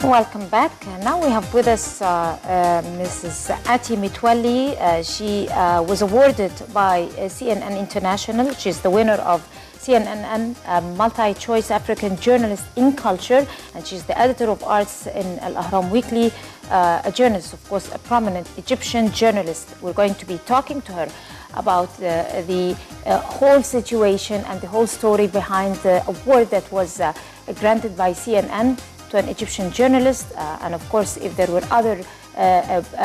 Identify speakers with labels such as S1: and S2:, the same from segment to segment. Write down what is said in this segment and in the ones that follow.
S1: Welcome back. Now we have with us Mrs. Mitwaly. She was awarded by CNN International. She's the winner of CNN Multi-Choice African Journalist in Culture, and she's the editor of arts in Al Ahram Weekly, a journalist, of course, a prominent Egyptian journalist. We're going to be talking to her about the whole situation and the whole story behind the award that was granted by CNN to an Egyptian journalist, and of course, if there were other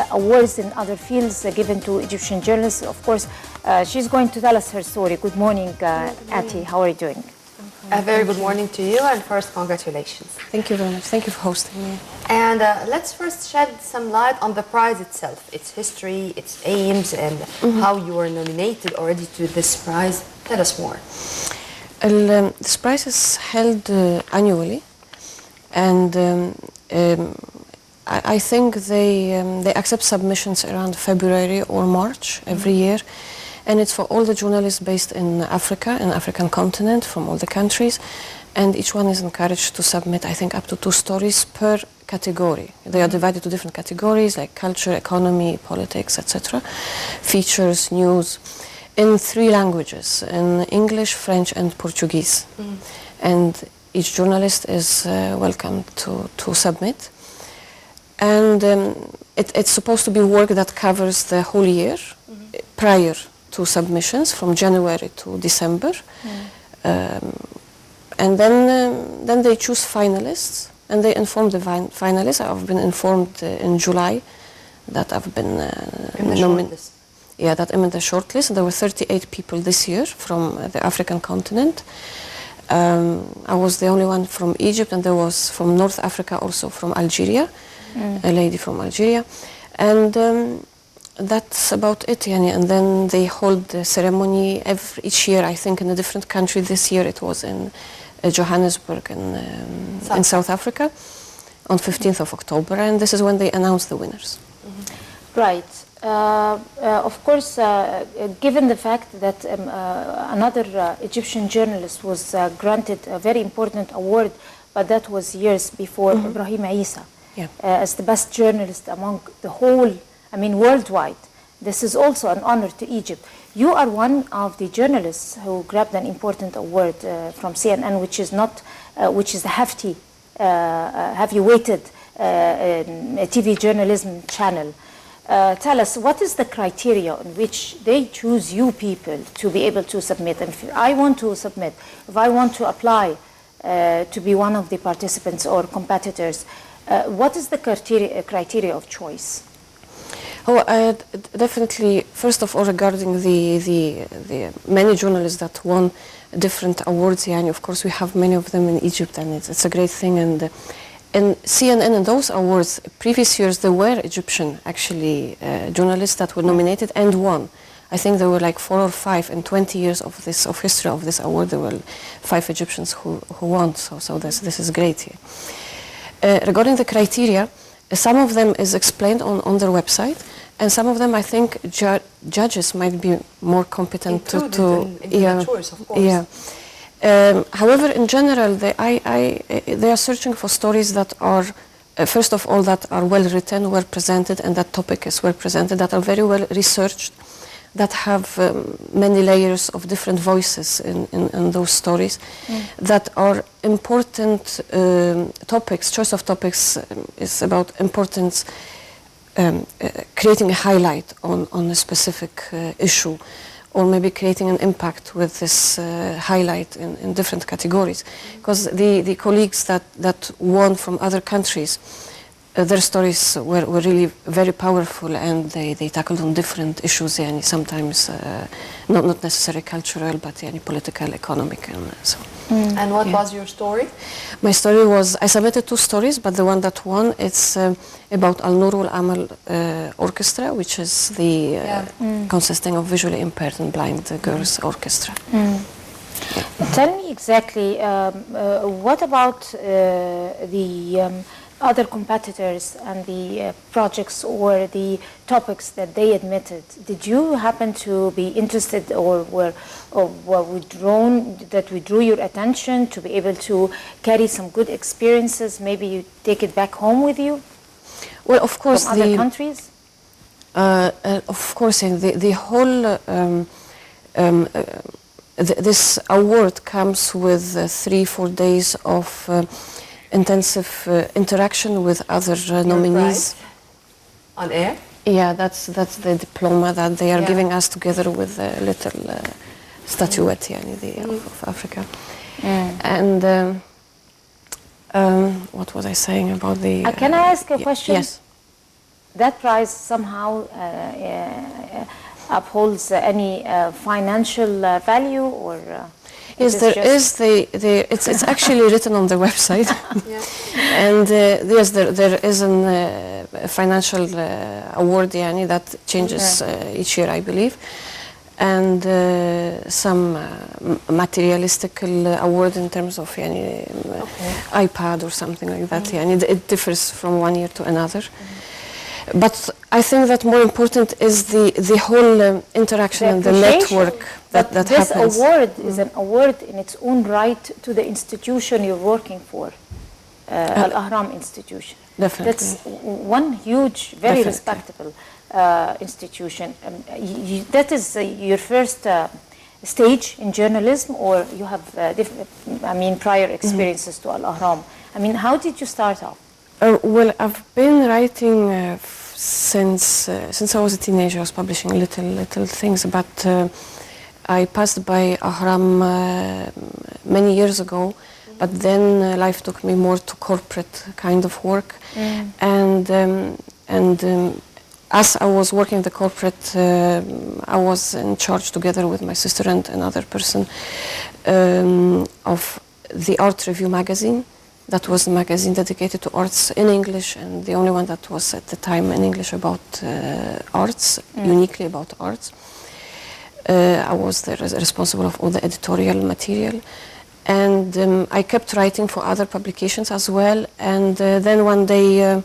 S1: awards in other fields given to Egyptian journalists, of course, she's going to tell us her story. Good morning, Ati. How are you doing?
S2: A very good morning to you, and first, congratulations.
S3: Thank you very much. Thank you for hosting me.
S2: And let's first shed some light on the prize itself, its history, its aims, and how you were nominated already to this prize. Tell us more.
S3: This prize is held annually, and I think they accept submissions around February or March every year, and it's for all the journalists based in Africa, in the African continent, from all the countries, and each one is encouraged to submit, I think, up to 2 stories per category. They are divided to different categories like culture, economy, politics, etc., features, news, in 3 languages, in English, French, and Portuguese. And each journalist is welcome to submit. And it's supposed to be work that covers the whole year prior to submissions, from January to December. And then they choose finalists, and they inform the finalists. I've been informed in July that I've been nominated. Yeah, that I'm in the shortlist. There were 38 people this year from the African continent. I was the only one from Egypt, and there was from North Africa, also from Algeria, a lady from Algeria. And that's about it, yani. And then they hold the ceremony each year, I think, in a different country. This year it was in Johannesburg in South Africa on 15th of October, and this is when they announce the winners.
S1: Right. Of course, given the fact that another Egyptian journalist was granted a very important award, but that was years before Ibrahim Isa, as the best journalist among the whole, I mean, worldwide. This is also an honor to Egypt. You are one of the journalists who grabbed an important award from CNN, which is not, which is a hefty, heavy-weighted TV journalism channel. Tell us, what is the criteria in which they choose you people to be able to submit? And if I want to submit, if I want to apply to be one of the participants or competitors, what is the criteria of choice?
S3: Oh, definitely, first of all, regarding the many journalists that won different awards, and of course we have many of them in Egypt, and it's a great thing. And in CNN and those awards, previous years, there were Egyptian, actually, journalists that were nominated and won. I think there were like 4 or 5 in 20 years of history of this award. There were 5 Egyptians who won, so this is great here. Regarding the criteria, some of them is explained on their website, and some of them, I think, judges might be more competent to
S2: the choice, of course.
S3: Yeah. However, in general, they are searching for stories that are, first of all, that are well written, well presented, and that topic is well presented, that are very well researched, that have many layers of different voices in those stories, that are important topics. Choice of topics is about importance, creating a highlight on a specific issue, or maybe creating an impact with this highlight in different categories. Because the colleagues that won from other countries, their stories were really very powerful, and they tackled on different issues, and sometimes not necessarily cultural, but political, economic, and so.
S2: And what was your story?
S3: My story was, I submitted 2 stories, but the one that won, it's about Al Nur Wal Amal Orchestra, which is the consisting of visually impaired and blind girls orchestra.
S1: Tell me exactly, what about the other competitors and the projects or the topics that they admitted, did you happen to be interested or were withdrawn, that withdrew your attention to be able to carry some good experiences? Maybe you take it back home with you?
S3: Well, of course,
S1: from other countries?
S3: Of course, and the whole this award comes with 3-4 days of intensive interaction with other nominees.
S2: On air?
S3: Yeah, that's the diploma that they are giving us together with a little statuette of Africa. And what was I saying about the...
S1: can I ask a question?
S3: Yes.
S1: That prize somehow upholds any financial value, or
S3: yes, there is it's actually written on their website. And yes, there is a financial award that changes each year, I believe, and some materialistic award in terms of iPad or something like that. It differs from one year to another. But I think that more important is the whole interaction and the network that happens.
S1: This award is an award in its own right to the institution you're working for, Al-Ahram institution.
S3: Definitely.
S1: That's one huge, very respectable institution. That is your first stage in journalism, or you have prior experiences to Al-Ahram? How did you start off?
S3: Well, I've been writing since I was a teenager. I was publishing little things, but I passed by Ahram many years ago. But then life took me more to corporate kind of work, and as I was working the corporate, I was in charge together with my sister and another person of the Art Review magazine. That was a magazine dedicated to arts in English, and the only one that was at the time in English about arts, uniquely about arts. I was the responsible of all the editorial material, and I kept writing for other publications as well. And then one day,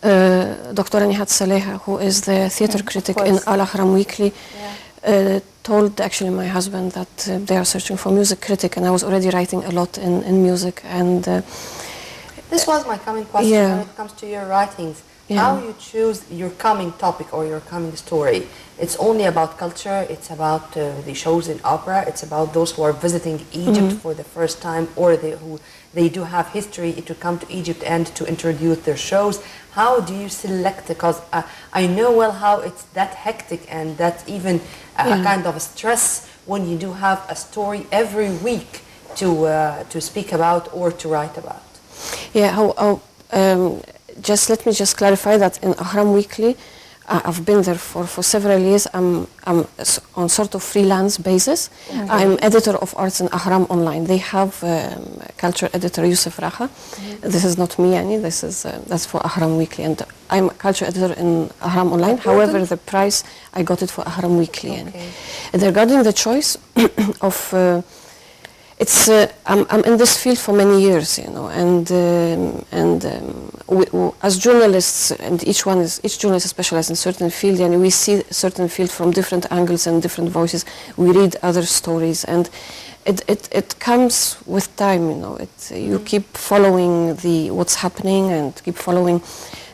S3: Dr. Nihat Saleha, who is the theater critic in Al-Ahram Weekly, told actually my husband that they are searching for music critic, and I was already writing a lot in music. And
S2: this was my coming question when it comes to your writings. How you choose your coming topic or your coming story? It's only about culture, it's about the shows in opera, it's about those who are visiting Egypt for the first time, or they do have history to come to Egypt and to introduce their shows. How do you select? Because I know well how it's that hectic and that even a kind of a stress when you do have a story every week to speak about or to write about.
S3: Yeah, just let me just clarify that in Ahram Weekly, I've been there for several years. I'm on sort of freelance basis. I'm editor of arts in Ahram Online. They have culture editor Yusuf Raha. This is not me, Annie. That's for Ahram Weekly, and I'm a culture editor in Ahram Online. However, the prize I got it for Ahram Weekly. And regarding the choice of it's I'm in this field for many years, and as journalists, and each journalist is specialized in certain field, and we see certain field from different angles and different voices. We read other stories, and it comes with time, you keep following what's happening and keep following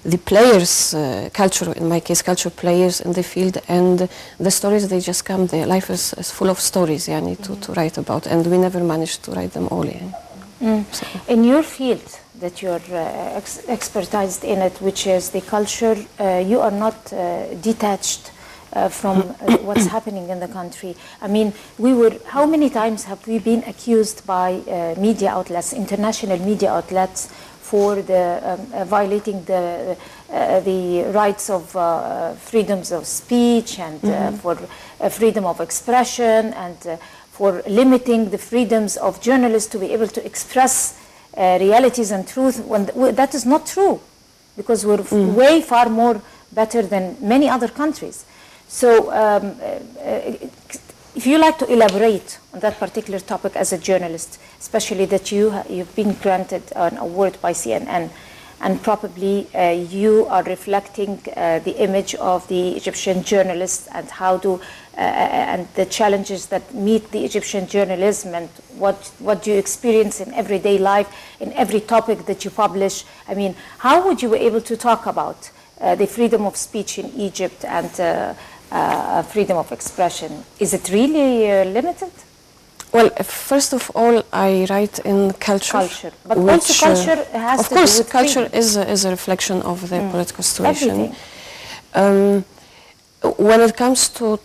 S3: the players, culture, in my case, culture players in the field, and the stories, they just come. Their life is full of stories, to write about, and we never managed to write them all. So.
S1: In your field that you're expertised in it, which is the culture, you are not detached from what's happening in the country. How many times have we been accused by media outlets, international media outlets, for violating the rights of freedoms of speech and for freedom of expression, and for limiting the freedoms of journalists to be able to express realities and truth, when that is not true, because we're way far more better than many other countries. So if you like to elaborate on that particular topic as a journalist, especially that you've been granted an award by CNN, and probably you are reflecting the image of the Egyptian journalists and how do and the challenges that meet the Egyptian journalism, and what do you experience in everyday life in every topic that you publish. I mean, how would you be able to talk about the freedom of speech in Egypt and freedom of expression? Is it really limited?
S3: Well, first of all, I write in culture.
S1: Culture, but also culture has
S3: of
S1: to
S3: course,
S1: do with
S3: culture is a reflection of the political situation.
S1: Everything.
S3: When it comes to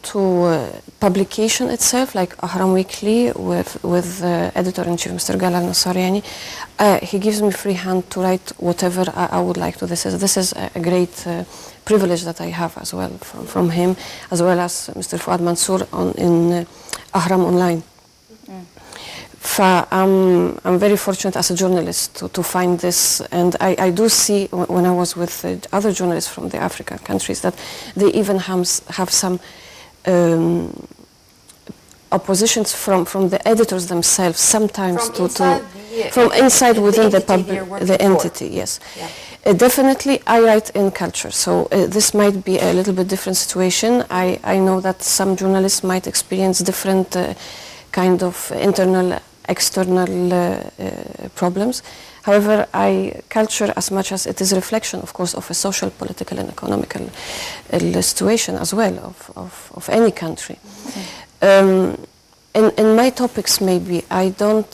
S3: publication itself, like Ahram Weekly with editor-in-chief Mr. Gal Al-Nasariani, he gives me free hand to write whatever I would like to. This is a great privilege that I have as well from him, as well as Mr. Fuad Mansour in Ahram Online. I'm very fortunate as a journalist to find this, and I do see when I was with other journalists from the African countries that they even have some oppositions from the editors themselves sometimes from inside within the entity. Yes, yeah. Definitely I write in culture, so this might be a little bit different situation. I know that some journalists might experience different kind of internal external problems. However, culture, as much as it is a reflection, of course, of a social, political, and economical situation as well of any country. In my topics, maybe I don't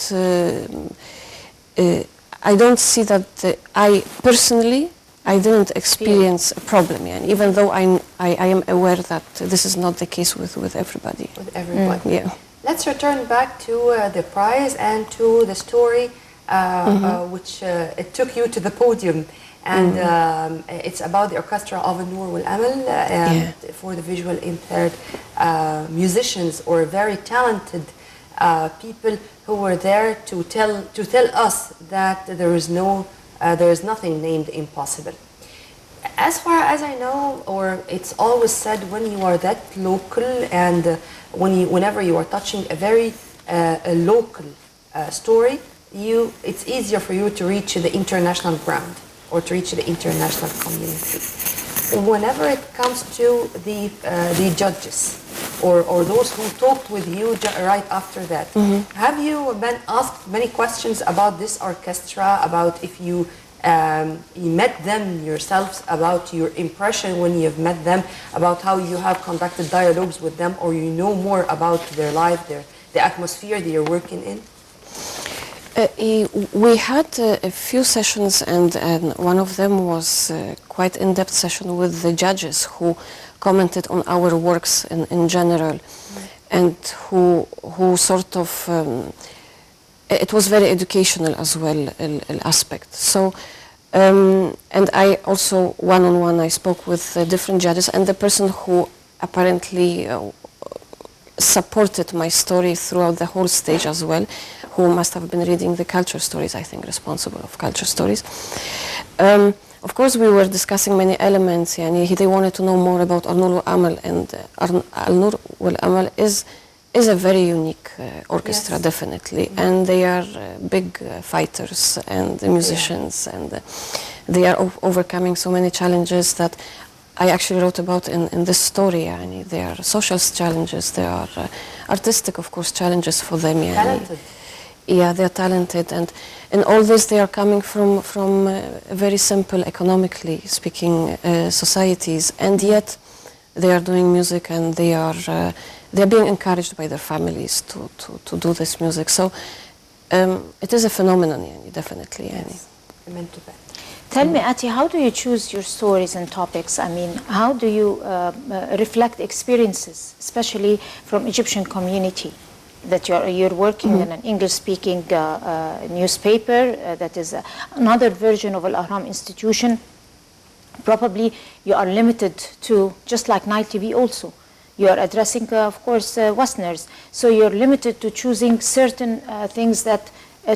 S3: see that I personally didn't experience a problem, and even though I am aware that this is not the case with everybody.
S2: With everyone.
S3: Yeah.
S2: Let's return back to the prize and to the story which it took you to the podium. And it's about the orchestra of Noor Wal Amal for the visual impaired musicians, or very talented people who were there to tell us that there is nothing named impossible. As far as I know, or it's always said, when you are that local and whenever you are touching a very local story, it's easier for you to reach the international ground or to reach the international community. Whenever it comes to the judges or those who talked with you right after that, have you been asked many questions about this orchestra, about if you met them yourselves, about your impression when you've met them, about how you have conducted dialogues with them, or you know more about their life, the atmosphere they are working in?
S3: We had a few sessions, and one of them was quite in-depth session with the judges who commented on our works in general, and who sort of it was very educational as well, aspect. So, and I also one-on-one I spoke with different judges, and the person who apparently supported my story throughout the whole stage as well, who must have been reading the culture stories, I think, responsible of culture stories. Of course, we were discussing many elements, and they wanted to know more about Al-Noor Wal Amal, and Al-Noor Wal Amal is a very unique orchestra, definitely, and they are big fighters and musicians, and they are overcoming so many challenges that I actually wrote about in this story. There are social challenges, there are artistic, of course, challenges for them.
S2: Talented.
S3: Yeah, they are talented, and in all this they are coming from very simple, economically speaking, societies, and yet they are doing music, and they are being encouraged by their families to do this music. So it is a phenomenon, definitely.
S2: Yes. Amen to that.
S1: Tell me, Ati, how do you choose your stories and topics? I mean, how do you reflect experiences, especially from Egyptian community? That you're working in an English-speaking newspaper that is another version of Al-Ahram institution. Probably you are limited to, just like Nile TV also, you are addressing, of course, Westerners. So you're limited to choosing certain things that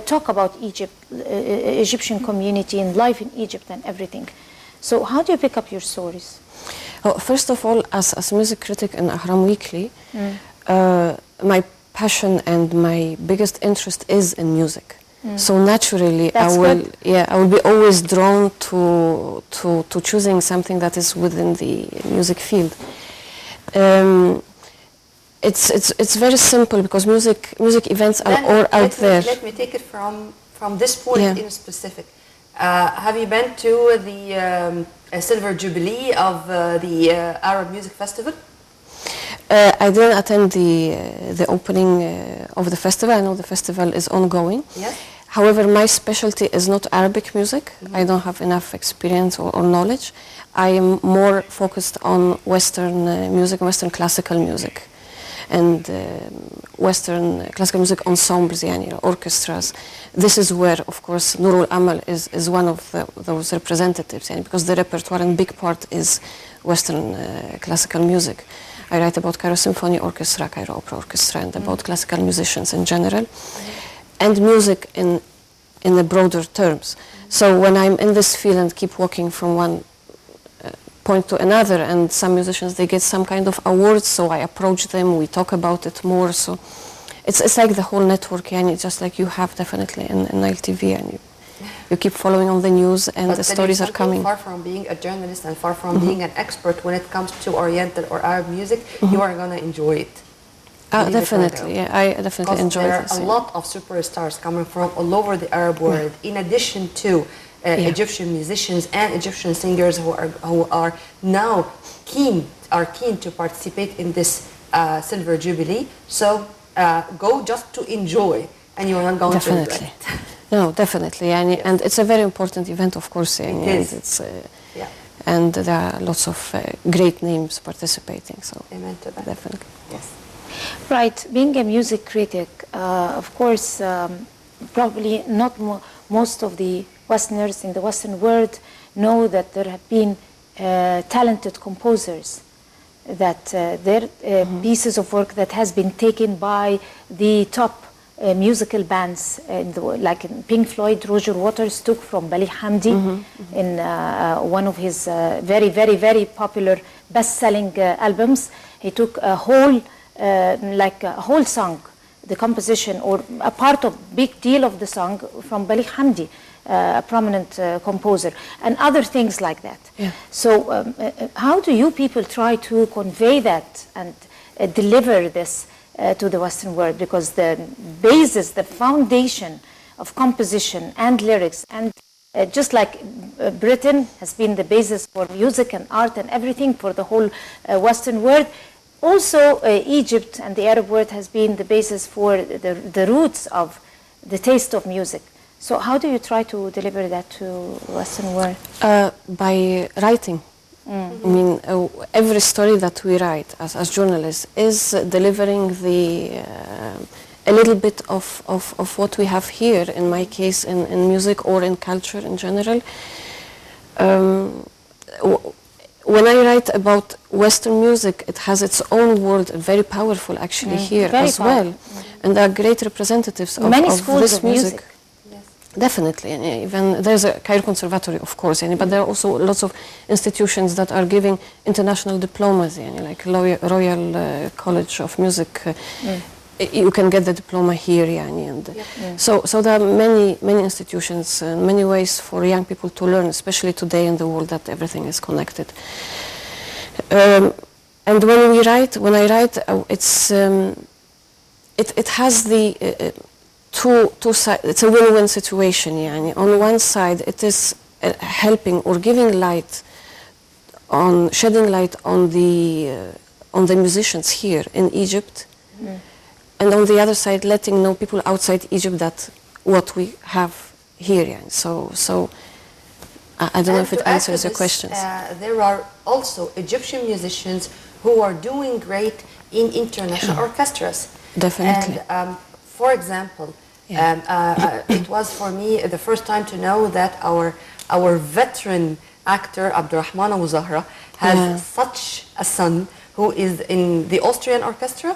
S1: talk about Egypt, Egyptian community and life in Egypt and everything. So how do you pick up your stories?
S3: Well, first of all, as music critic in Ahram Weekly, my passion and my biggest interest is in music. So naturally, I will be always drawn to choosing something that is within the music field. It's very simple because music events are all out there.
S2: Let me take it from this point in specific. Have you been to the Silver Jubilee of the Arab Music Festival?
S3: I didn't attend the opening of the festival. I know the festival is ongoing.
S2: Yes.
S3: However, my specialty is not Arabic music. I don't have enough experience or knowledge. I am more focused on Western music, Western classical music, and Western classical music ensembles, orchestras. This is where, of course, Nurul Amal is one of those representatives, because the repertoire in big part is Western classical music. I write about Cairo Symphony Orchestra, Cairo Opera Orchestra, and about classical musicians in general, and music in the broader terms. So when I'm in this field and keep walking from one point to another, and some musicians, they get some kind of awards, so I approach them, we talk about it more. So it's like the whole network, and it's just like you have definitely in Nile TV, and you keep following on the news, and the stories are coming.
S2: Far from being a journalist and far from being an expert when it comes to Oriental or Arab music, you are going to enjoy it.
S3: Definitely, I definitely enjoy
S2: this.
S3: There
S2: are a lot of superstars coming from all over the Arab world, in addition to Egyptian musicians and Egyptian singers who are now keen to participate in this Silver Jubilee. So go just to enjoy, and you are not going to regret it.
S3: No, definitely, and it's a very important event, of course, and there are lots of great names participating. So
S2: amen to that.
S3: Definitely,
S2: yes.
S1: Right, being a music critic, of course, probably not most of the Westerners in the Western world know that there have been talented composers, that their pieces of work that has been taken by the top musical bands in the world, like in Pink Floyd. Roger Waters took from Bali Hamdi in one of his very, very, very popular best-selling albums. He took a whole song, the composition or a part of big deal of the song from Bali Hamdi, a prominent composer, and other things like that. So how do you people try to convey that and deliver this to the Western world? Because the basis, the foundation of composition and lyrics, and just like Britain has been the basis for music and art and everything for the whole Western world, also Egypt and the Arab world has been the basis for the roots of the taste of music. So how do you try to deliver that to the Western world?
S3: By writing. I mean, every story that we write as journalists is delivering a little bit of what we have here, in my case, in music or in culture in general. When I write about Western music, it has its own world, very powerful actually here as well. And there are great representatives of this music. Definitely, and even there's a Cairo Conservatory, of course, but there are also lots of institutions that are giving international diplomas, like Royal College of Music. You can get the diploma here, so there are many institutions, many ways for young people to learn, especially today in the world that everything is connected. And when I write, it has the two sides. It's a win-win situation. On one side, it is helping or giving light, shedding light on the musicians here in Egypt, and on the other side, letting know people outside Egypt that what we have here. So I don't know if it answers your questions.
S2: There are also Egyptian musicians who are doing great in international orchestras.
S3: Definitely.
S2: And for example, it was for me the first time to know that our veteran actor Abdurrahman Abu Zahra has such a son who is in the Austrian orchestra.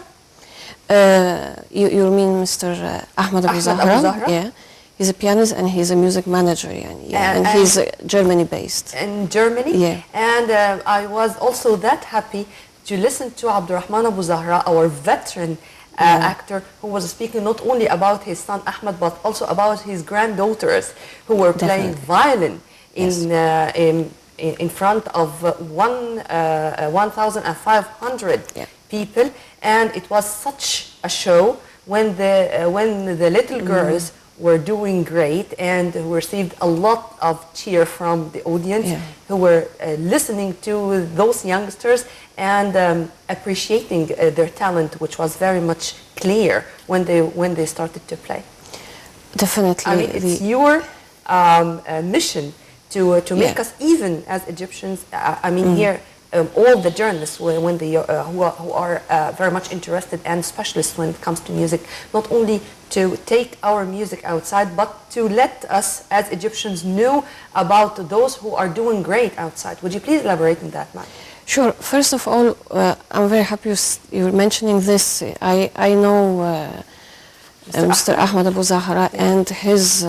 S3: You mean Mr. Ahmed Abu Zahra? Yeah. He's a pianist and he's a music manager, and he's Germany based.
S2: In Germany?
S3: Yeah.
S2: And I was also that happy to listen to Abdurrahman Abu Zahra, our veteran actor, who was speaking not only about his son Ahmed, but also about his granddaughters who were playing violin in front of 1,500 people. And it was such a show when the little girls were doing great and received a lot of cheer from the audience who were listening to those youngsters and appreciating their talent, which was very much clear when they started to play.
S3: Definitely.
S2: I mean, it's your mission to make us, even as Egyptians, I mean, here, all the journalists when they who are very much interested, and specialists when it comes to music, not only to take our music outside, but to let us as Egyptians know about those who are doing great outside. Would you please elaborate on that, Mike?
S3: Sure. First of all, I'm very happy you're mentioning this. I know Mr. Ahmed Abu Zahra and his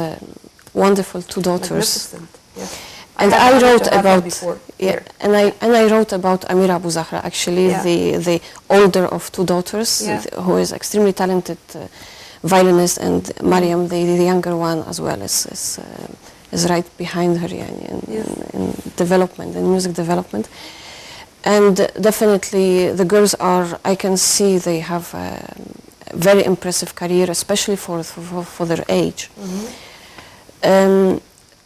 S3: wonderful two daughters.
S2: Magnificent. Yes.
S3: And I wrote about and I wrote about Amira Abu Zahra, actually, the older of two daughters, who is extremely talented violinist, and Mariam, the younger one, as well, is right behind her in development, in music development. And definitely the girls are, I can see they have a very impressive career, especially for their age.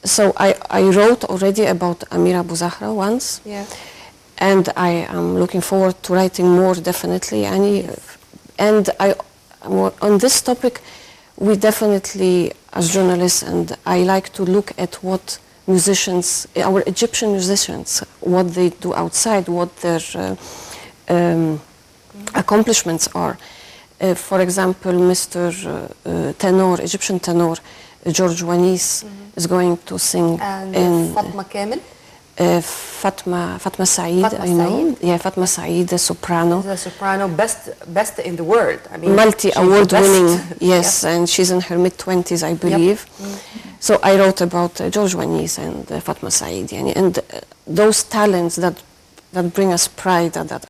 S3: So I wrote already about Amira Abu Zahra once, and I am looking forward to writing more, definitely. And on this topic, we definitely, as journalists, and I like to look at what musicians, our Egyptian musicians, what they do outside, what their accomplishments are. For example, Mr. Tenor, Egyptian tenor, George Wanis, is going to sing in
S2: Fatma Kamel?
S3: Fatma Saeed, I know. Yeah, Fatma Saeed, the soprano.
S2: The soprano, best in the world. I mean,
S3: multi-award winning, yes, and she's in her mid-20s, I believe. So I wrote about George Wanis and Fatma Saeed, and those talents that bring us pride, that